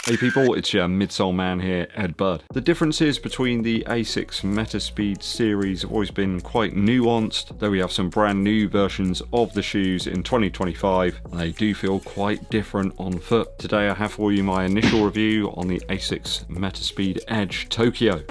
Hey people, it's your Midsole man here, Eddbud. The differences between the ASICS METASPEED series have always been quite nuanced, though we have some brand new versions of the shoes in 2025, and they do feel quite different on foot. Today I have for you my initial review on the ASICS METASPEED EDGE Tokyo.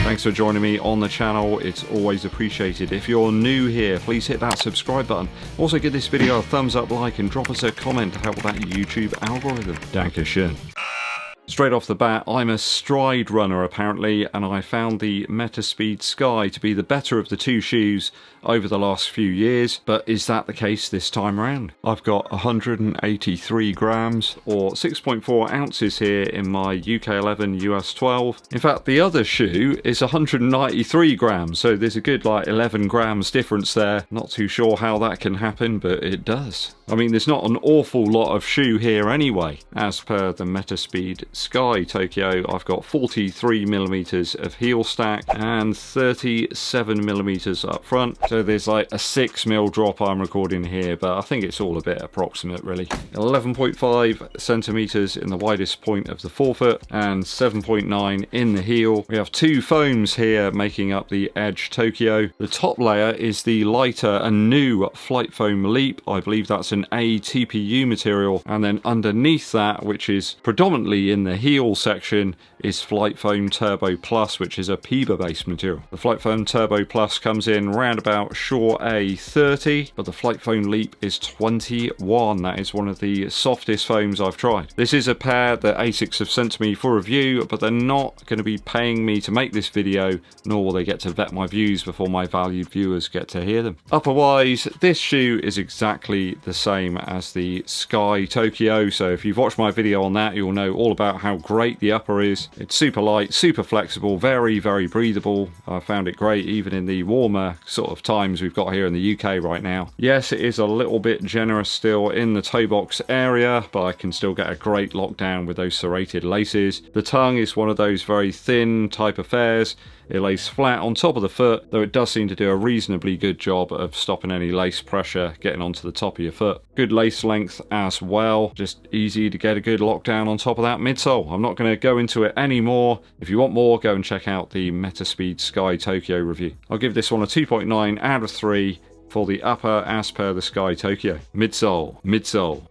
Thanks for joining me on the channel, it's always appreciated. If you're new here, please hit that subscribe button. Also give this video a thumbs up, like, and drop us a comment to help that YouTube algorithm. Dankeschön. Straight off the bat, I'm a stride runner apparently, and I found the METASPEED Sky to be the better of the two shoes over the last few years, but is that the case this time around? I've got 183 grams or 6.4 ounces here in my UK 11 US 12. In fact, the other shoe is 193 grams, so there's a good like 11 grams difference there. Not too sure how that can happen, but it does. I mean, there's not an awful lot of shoe here anyway. As per the METASPEED Sky Tokyo, I've got 43mm of heel stack and 37mm up front. So there's like a 6mm drop I'm recording here, but I think it's all a bit approximate really. 11.5 centimeters in the widest point of the forefoot and 7.9 in the heel. We have two foams here making up the Edge Tokyo. The top layer is the lighter and new Flight Foam Leap. I believe that's an ATPU material, and then underneath that, which is predominantly in the heel section, is Flight Foam Turbo Plus, which is a PEBA based material. The Flight Foam Turbo Plus comes in round about Shore A 30, but the Flight Foam Leap is 21. That is one of the softest foams I've tried. This is a pair that ASICS have sent to me for review, but they're not going to be paying me to make this video, nor will they get to vet my views before my valued viewers get to hear them. Upper-wise, this shoe is exactly the same as the Sky Tokyo, so if you've watched my video on that, you'll know all about how great the upper is. It's super light, super flexible, very, very breathable. I found it great even in the warmer sort of times we've got here in the UK right now. Yes, it is a little bit generous still in the toe box area, but I can still get a great lockdown with those serrated laces. The tongue is one of those very thin type affairs. It lays flat on top of the foot, though it does seem to do a reasonably good job of stopping any lace pressure getting onto the top of your foot. Good lace length as well, just easy to get a good lockdown on top of that midsole. I'm not going to go into it anymore. If you want more, go and check out the METASPEED Sky Tokyo review. I'll give this one a 2.9 out of 3 for the upper as per the Sky Tokyo. Midsole, midsole.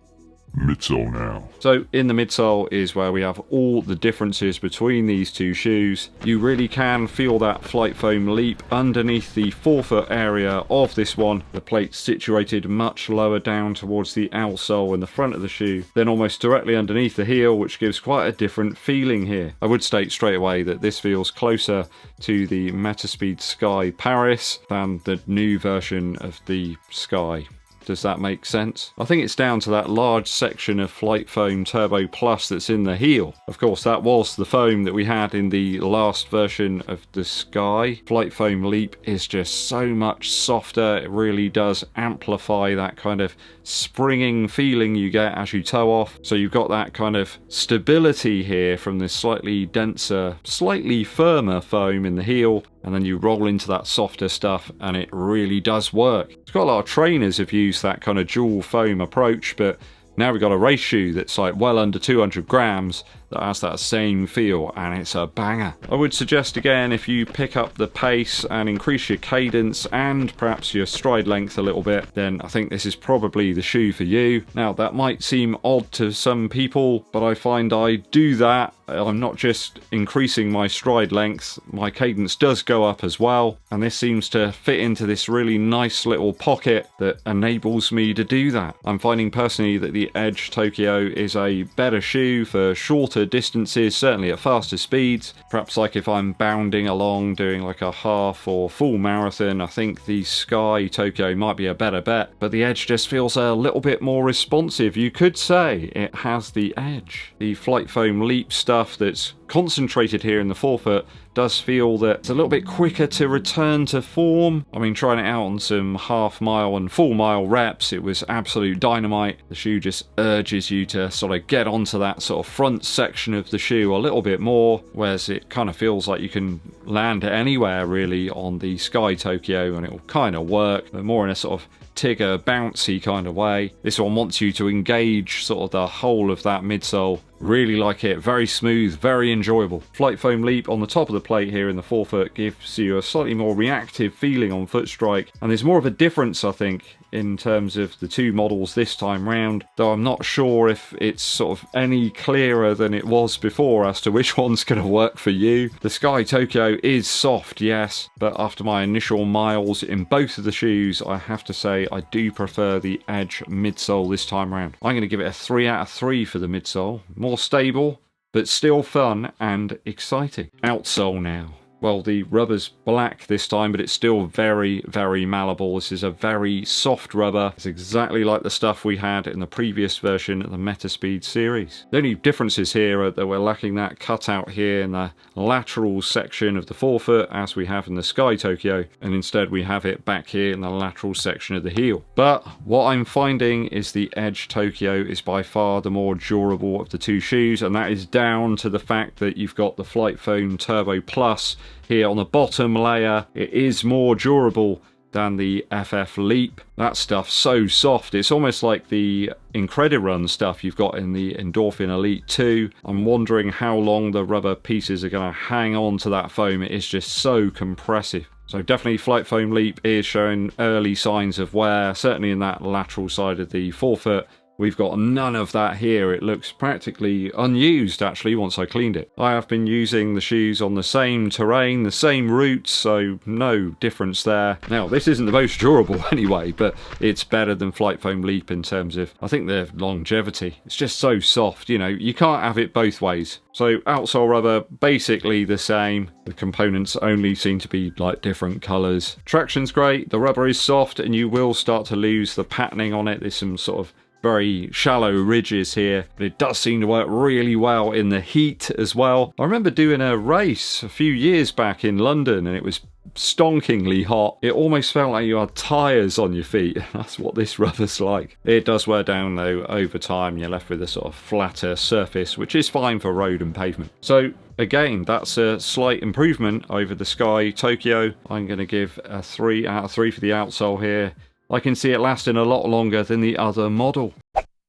Midsole now. So in the midsole is where we have all the differences between these two shoes. You really can feel that Flight Foam Leap underneath the forefoot area of this one. The plate's situated much lower down towards the outsole in the front of the shoe, then almost directly underneath the heel, which gives quite a different feeling here. I would state straight away that this feels closer to the METASPEED Sky Paris than the new version of the Sky. Does that make sense? I think it's down to that large section of Flight Foam Turbo Plus that's in the heel. Of course, that was the foam that we had in the last version of the Sky. Flight Foam Leap is just so much softer. It really does amplify that kind of springing feeling you get as you toe off. So you've got that kind of stability here from this slightly denser, slightly firmer foam in the heel, and then you roll into that softer stuff and it really does work. It's got a lot of trainers have used that kind of dual foam approach, but now we've got a race shoe that's like well under 200 grams that has that same feel, and it's a banger. I would suggest again, if you pick up the pace and increase your cadence and perhaps your stride length a little bit, then I think this is probably the shoe for you. Now that might seem odd to some people, but I find I do that. I'm not just increasing my stride length, my cadence does go up as well, and this seems to fit into this really nice little pocket that enables me to do that. I'm finding personally that the Edge Tokyo is a better shoe for shorter distances, certainly at faster speeds. Perhaps like if I'm bounding along doing like a half or full marathon, I think the Sky Tokyo might be a better bet, but the Edge just feels a little bit more responsive. You could say it has the edge. The Flight Foam Leap stuff that's concentrated here in the forefoot does feel that it's a little bit quicker to return to form. I mean, trying it out on some half-mile and full-mile reps, it was absolute dynamite. The shoe just urges you to sort of get onto that sort of front section of the shoe a little bit more, whereas it kind of feels like you can land anywhere really on the Sky Tokyo and it will kind of work, but more in a sort of Tigger bouncy kind of way. This one wants you to engage sort of the whole of that midsole. Really like it, very smooth, very enjoyable. Flight foam leap on the top of the plate here in the forefoot gives you a slightly more reactive feeling on foot strike, and there's more of a difference I think in terms of the two models this time round, though I'm not sure if it's sort of any clearer than it was before as to which one's going to work for you. The Sky Tokyo is soft, yes, but after my initial miles in both of the shoes, I have to say I do prefer the Edge midsole this time round. I'm going to give it a 3 out of 3 for the midsole. More stable, but still fun and exciting. Outsole now. Well, the rubber's black this time, but it's still very, very malleable. This is a very soft rubber. It's exactly like the stuff we had in the previous version of the Metaspeed series. The only differences here are that we're lacking that cutout here in the lateral section of the forefoot, as we have in the Sky Tokyo, and instead we have it back here in the lateral section of the heel. But what I'm finding is the Edge Tokyo is by far the more durable of the two shoes, and that is down to the fact that you've got the Flight Foam Turbo Plus here on the bottom layer. It is more durable than the FF Leap. That stuff's so soft, it's almost like the Incredi-Run stuff you've got in the Endorphin Elite 2. I'm wondering how long the rubber pieces are going to hang on to that foam. It is just so compressive. So definitely Flight Foam Leap is showing early signs of wear, certainly in that lateral side of the forefoot. We've got none of that here. It looks practically unused actually once I cleaned it. I have been using the shoes on the same terrain, the same routes, so no difference there. Now this isn't the most durable anyway, but it's better than Flight Foam Leap in terms of, I think, their longevity. It's just so soft, you know, you can't have it both ways. So outsole rubber, basically the same. The components only seem to be like different colours. Traction's great, the rubber is soft, and you will start to lose the patterning on it. There's some sort of very shallow ridges here, but it does seem to work really well in the heat as well. I remember doing a race a few years back in London and it was stonkingly hot. It almost felt like you had tyres on your feet. That's what this rubber's like. It does wear down though over time. You're left with a sort of flatter surface, which is fine for road and pavement. So again, that's a slight improvement over the Sky Tokyo. I'm going to give a 3 out of 3 for the outsole here. I can see it lasting a lot longer than the other model.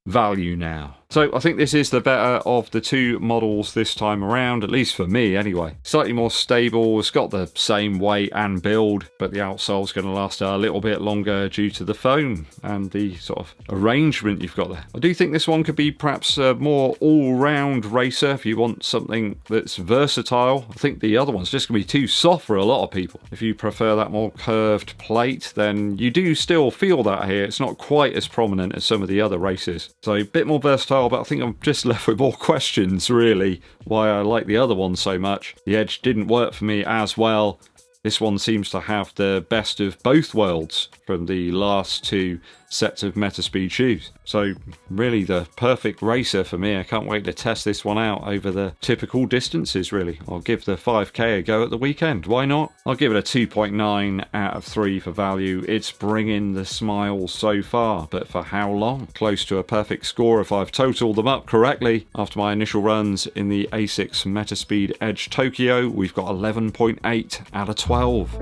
Value now. So I think this is the better of the two models this time around, at least for me anyway. Slightly more stable, it's got the same weight and build, but the outsole's going to last a little bit longer due to the foam and the sort of arrangement you've got there. I do think this one could be perhaps a more all-round racer if you want something that's versatile. I think the other one's just going to be too soft for a lot of people. If you prefer that more curved plate, then you do still feel that here. It's not quite as prominent as some of the other racers. So a bit more versatile, but I think I'm just left with more questions really why I like the other one so much. The Edge didn't work for me as well. This one seems to have the best of both worlds from the last two sets of Metaspeed shoes. So really the perfect racer for me. I can't wait to test this one out over the typical distances really. I'll give the 5k a go at the weekend. Why not? I'll give it a 2.9 out of 3 for value. It's bringing the smiles so far, but for how long? Close to a perfect score if I've totaled them up correctly. After my initial runs in the ASICS Metaspeed Edge Tokyo, we've got 11.8 out of 12.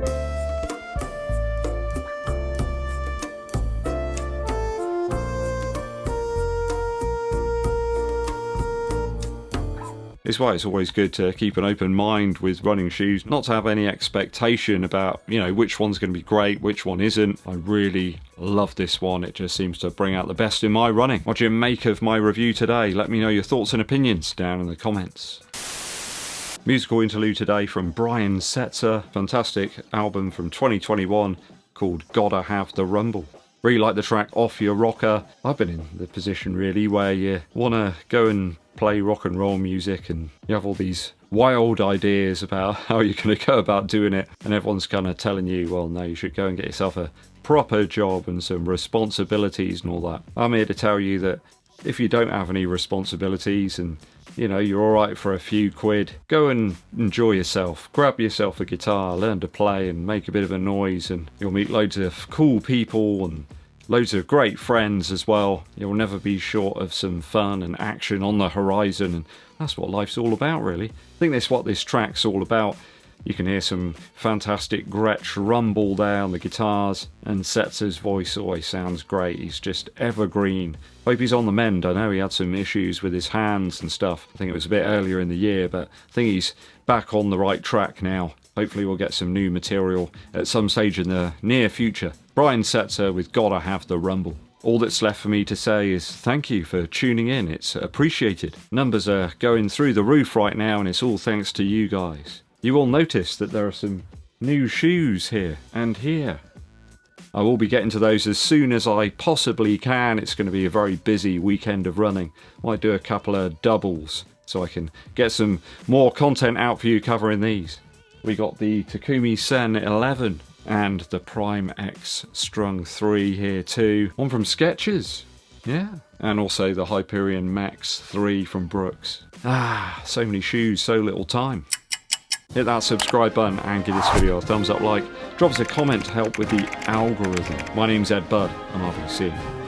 It's why it's always good to keep an open mind with running shoes, not to have any expectation about, you know, which one's going to be great, which one isn't. I really love this one. It just seems to bring out the best in my running. What do you make of my review today? Let me know your thoughts and opinions down in the comments. Musical interlude today from Brian Setzer. Fantastic album from 2021 called Gotta Have the Rumble. Really like the track Off Your Rocker. I've been in the position really where you want to go and play rock and roll music and you have all these wild ideas about how you're going to go about doing it, and everyone's kind of telling you, well, no, you should go and get yourself a proper job and some responsibilities and all that. I'm here to tell you that if you don't have any responsibilities and you know, you're alright for a few quid. Go and enjoy yourself. Grab yourself a guitar, learn to play and make a bit of a noise, and you'll meet loads of cool people and loads of great friends as well. You'll never be short of some fun and action on the horizon, and that's what life's all about, really. I think that's what this track's all about. You can hear some fantastic Gretsch rumble there on the guitars, and Setzer's voice always sounds great. He's just evergreen. Hope he's on the mend. I know he had some issues with his hands and stuff. I think it was a bit earlier in the year, but I think he's back on the right track now. Hopefully we'll get some new material at some stage in the near future. Brian Setzer with Gotta Have the Rumble. All that's left for me to say is thank you for tuning in. It's appreciated. Numbers are going through the roof right now, and it's all thanks to you guys. You will notice that there are some new shoes here and here. I will be getting to those as soon as I possibly can. It's going to be a very busy weekend of running. Might do a couple of doubles so I can get some more content out for you covering these. We got the Takumi Sen 11 and the Prime X Strung 3 here too. One from Skechers. Yeah. And also the Hyperion Max 3 from Brooks. So many shoes, so little time. Hit that subscribe button and give this video a thumbs up like. Drop us a comment to help with the algorithm. My name's Eddbud and I'll be seeing you.